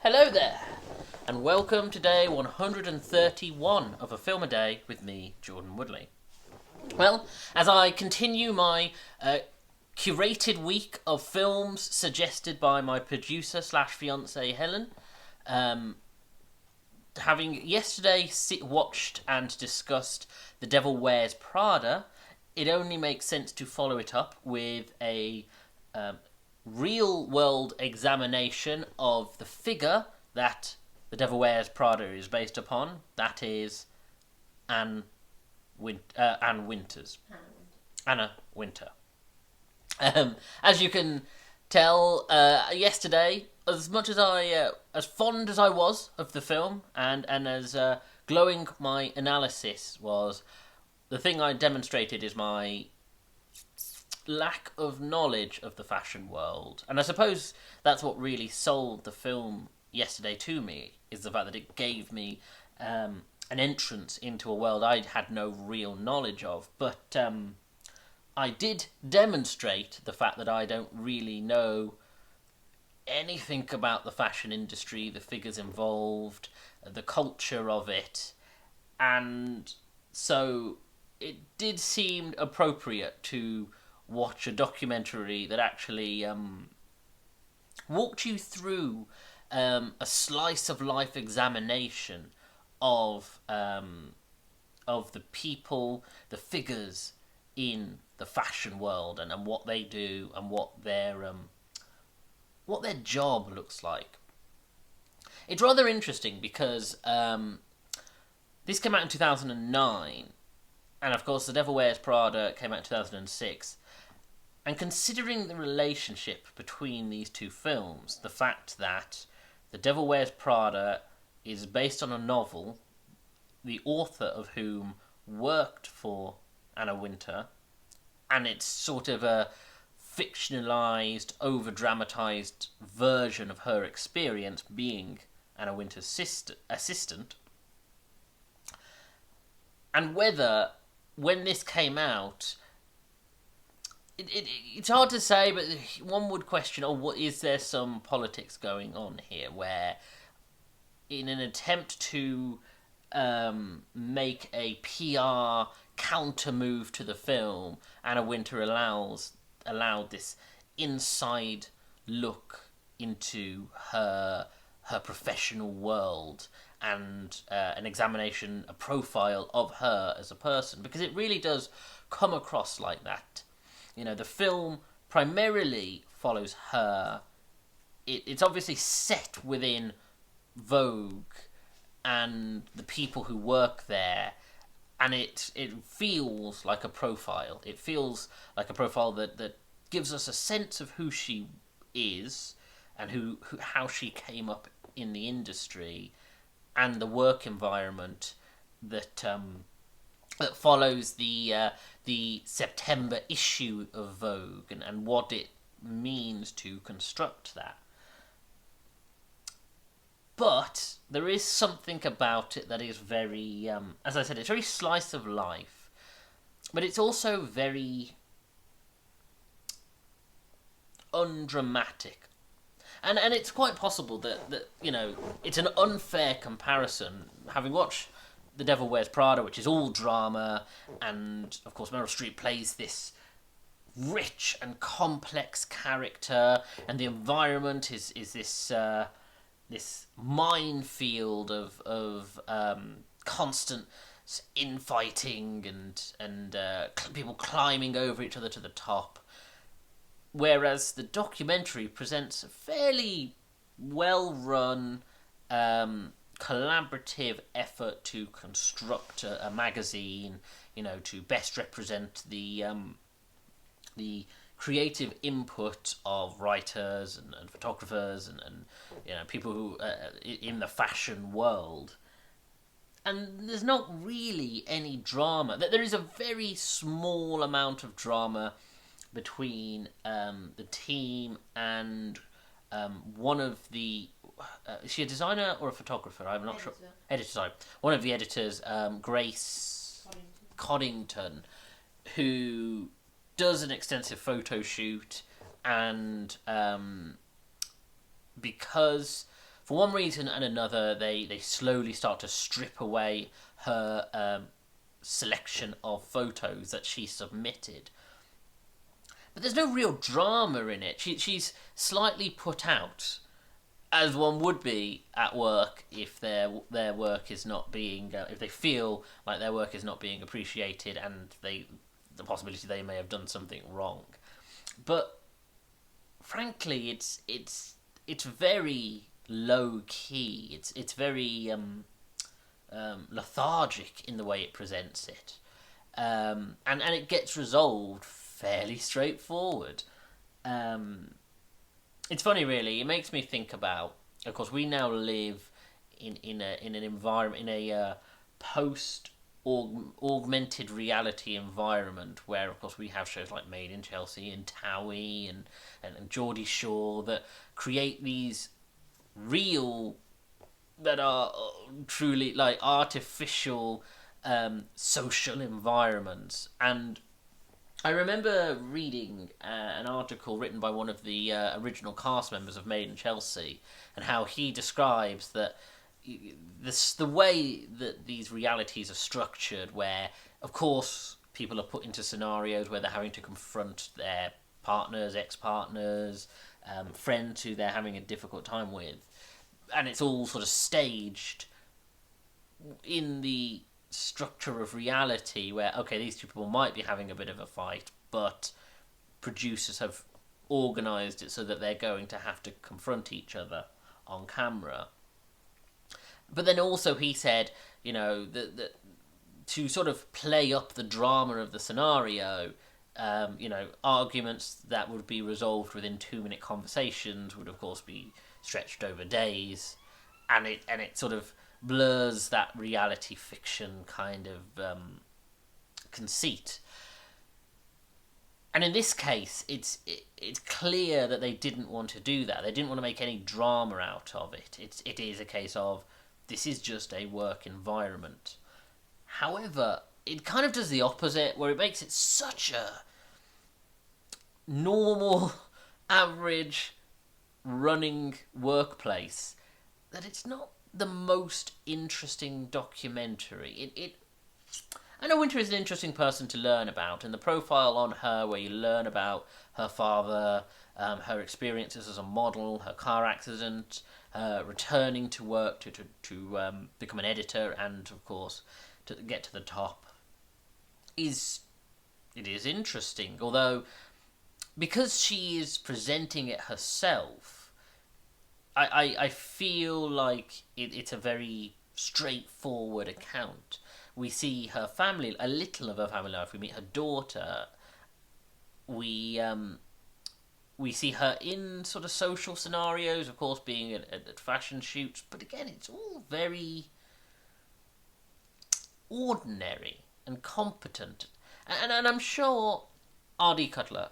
Hello there, and welcome to day 131 of A Film a Day with me, Jordan Woodley. Well, as I continue my curated week of films suggested by my producer/fiancée Helen, having yesterday watched and discussed The Devil Wears Prada, it only makes sense to follow it up with a real-world examination of the figure that The Devil Wears Prada is based upon. That is Anna Winter. As you can tell, yesterday, as much as as fond as I was of the film, and as glowing my analysis was, the thing I demonstrated is my lack of knowledge of the fashion world. And I suppose that's what really sold the film yesterday to me, is the fact that it gave me an entrance into a world I had no real knowledge of. But I did demonstrate the fact that I don't really know anything about the fashion industry, the figures involved, the culture of it. And so it did seem appropriate to watch a documentary that actually walked you through a slice of life examination of the people, the figures in the fashion world, and what they do and what their job looks like. It's rather interesting because this came out in 2009, and of course The Devil Wears Prada came out in 2006. And considering the relationship between these two films, the fact that The Devil Wears Prada is based on a novel, the author of whom worked for Anna Wintour, and it's sort of a fictionalized, over-dramatized version of her experience being Anna Wintour's assistant, and whether, when this came out, it's hard to say, but one would question, is there some politics going on here, where in an attempt to make a PR counter move to the film, Anna Wintour allowed this inside look into her professional world, and an examination, a profile of her as a person, because it really does come across like that. You know, the film primarily follows her. It's obviously set within Vogue and the people who work there, and it feels like a profile. It feels like a profile that gives us a sense of who she is and how she came up in the industry, and the work environment that follows the September issue of Vogue, and what it means to construct that. But there is something about it that is very, as I said, it's very slice of life, but it's also very undramatic. And it's quite possible that you know, it's an unfair comparison, having watched The Devil Wears Prada, which is all drama, and of course Meryl Streep plays this rich and complex character, and the environment is this minefield of constant infighting and people climbing over each other to the top. Whereas the documentary presents a fairly well-run, collaborative effort to construct a magazine, you know, to best represent the creative input of writers and photographers and you know, people who in the fashion world. And there's not really any drama. There is a very small amount of drama between the team and one of the... is she a designer or a photographer? I'm not sure. Editor, sorry. One of the editors, Grace Coddington, who does an extensive photo shoot, and because for one reason and another, they slowly start to strip away her selection of photos that she submitted. But there's no real drama in it. She's slightly put out, as one would be at work if their work is not being, if they feel like their work is not being appreciated, and the possibility they may have done something wrong. But frankly, it's very low key. It's very lethargic in the way it presents it, and it gets resolved fairly straightforward. It's funny, really. It makes me think about. Of course, we now live in an environment, in a post augmented reality environment, where of course we have shows like Made in Chelsea and Towie and Geordie Shore that create these real, that are truly like artificial social environments. And I remember reading an article written by one of the original cast members of Made in Chelsea, and how he describes that the way that these realities are structured, where of course people are put into scenarios where they're having to confront their partners, ex-partners, friends who they're having a difficult time with, and it's all sort of staged in the structure of reality, where okay, these two people might be having a bit of a fight, but producers have organised it so that they're going to have to confront each other on camera. But then also he said, that to sort of play up the drama of the scenario, arguments that would be resolved within 2-minute conversations would of course be stretched over days, and it sort of blurs that reality fiction kind of conceit. And in this case, it's clear that they didn't want to do that. They didn't want to make any drama out of it. It is a case of, this is just a work environment. However, it kind of does the opposite, where it makes it such a normal, average, running workplace that it's not the most interesting documentary. I know Winter is an interesting person to learn about, and the profile on her, where you learn about her father, her experiences as a model, her car accident, returning to work to become an editor, and of course to get to the top, is interesting. Although, because she is presenting it herself, I feel like it's a very straightforward account. We see her family, a little of her family life. We meet her daughter. We see her in sort of social scenarios, of course, being at fashion shoots. But again, it's all very ordinary and competent. And I'm sure R.D. Cutler,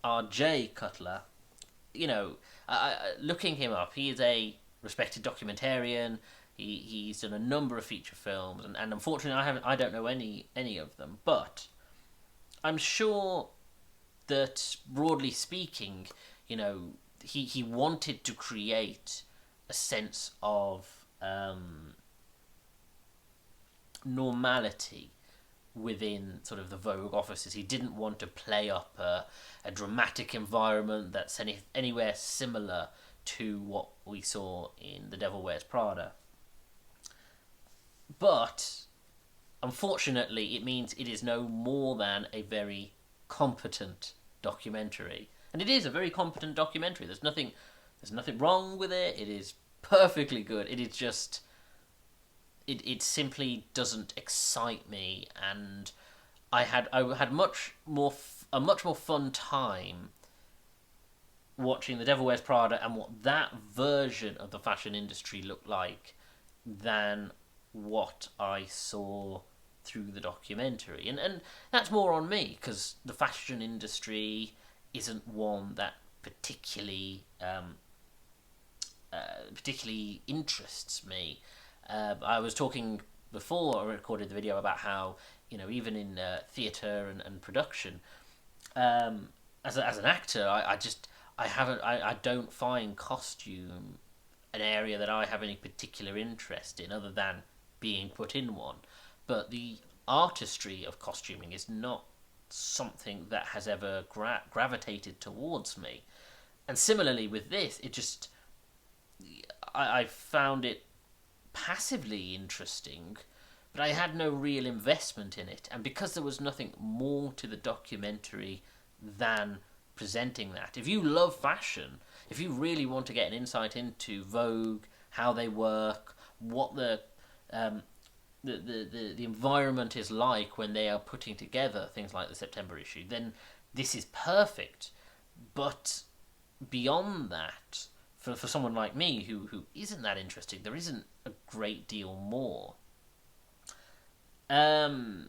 R.J. Cutler, looking him up, he is a respected documentarian. He's done a number of feature films, and unfortunately I don't know any of them, but I'm sure that, broadly speaking, he wanted to create a sense of normality within sort of the Vogue offices. He didn't want to play up a dramatic environment that's anywhere similar to what we saw in The Devil Wears Prada. But, unfortunately, it means it is no more than a very competent documentary. And it is a very competent documentary. There's nothing wrong with it. It is perfectly good. It is just, it simply doesn't excite me, and I had a much more fun time watching The Devil Wears Prada and what that version of the fashion industry looked like than what I saw through the documentary. And that's more on me, because the fashion industry isn't one that particularly interests me. I was talking before I recorded the video about how, even in theatre and production, as an actor, I don't find costume an area that I have any particular interest in other than being put in one. But the artistry of costuming is not something that has ever gravitated towards me. And similarly with this, I found it passively interesting, but I had no real investment in it. And because there was nothing more to the documentary than presenting that, if you love fashion, if you really want to get an insight into Vogue, how they work, what the environment is like when they are putting together things like the September issue, then this is perfect. But beyond that, for someone like me who isn't that interested, there isn't a great deal more. I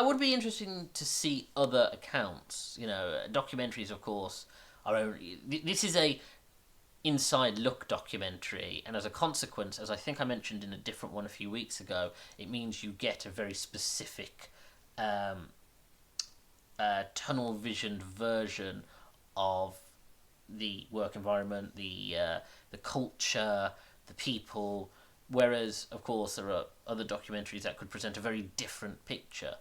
would be interesting to see other accounts. Documentaries, of course, are only. This is a inside look documentary, and as a consequence, as I think I mentioned in a different one a few weeks ago, it means you get a very specific tunnel visioned version of the work environment, the culture, the people, whereas of course there are other documentaries that could present a very different picture.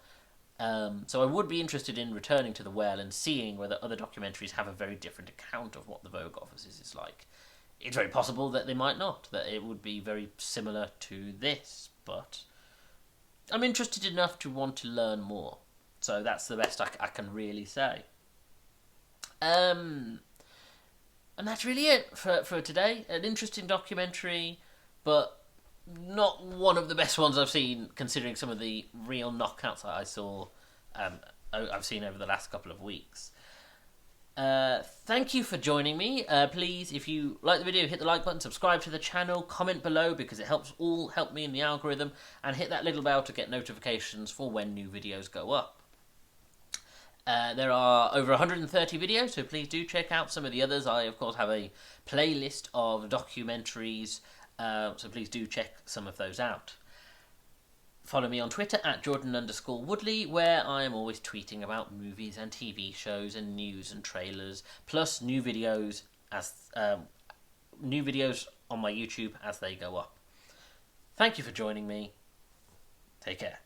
So I would be interested in returning to the well and seeing whether other documentaries have a very different account of what the Vogue offices is like. It's very possible that they might not, that it would be very similar to this, but I'm interested enough to want to learn more. So that's the best I can really say. And that's really it for today. An interesting documentary, but not one of the best ones I've seen, considering some of the real knockouts that I've seen over the last couple of weeks. Thank you for joining me. Please, if you like the video, hit the like button, subscribe to the channel, comment below because it help me in the algorithm, and hit that little bell to get notifications for when new videos go up. There are over 130 videos, so please do check out some of the others. I, of course, have a playlist of documentaries, so please do check some of those out. Follow me on Twitter at Jordan_Woodley, where I am always tweeting about movies and TV shows and news and trailers, plus new videos on my YouTube as they go up. Thank you for joining me. Take care.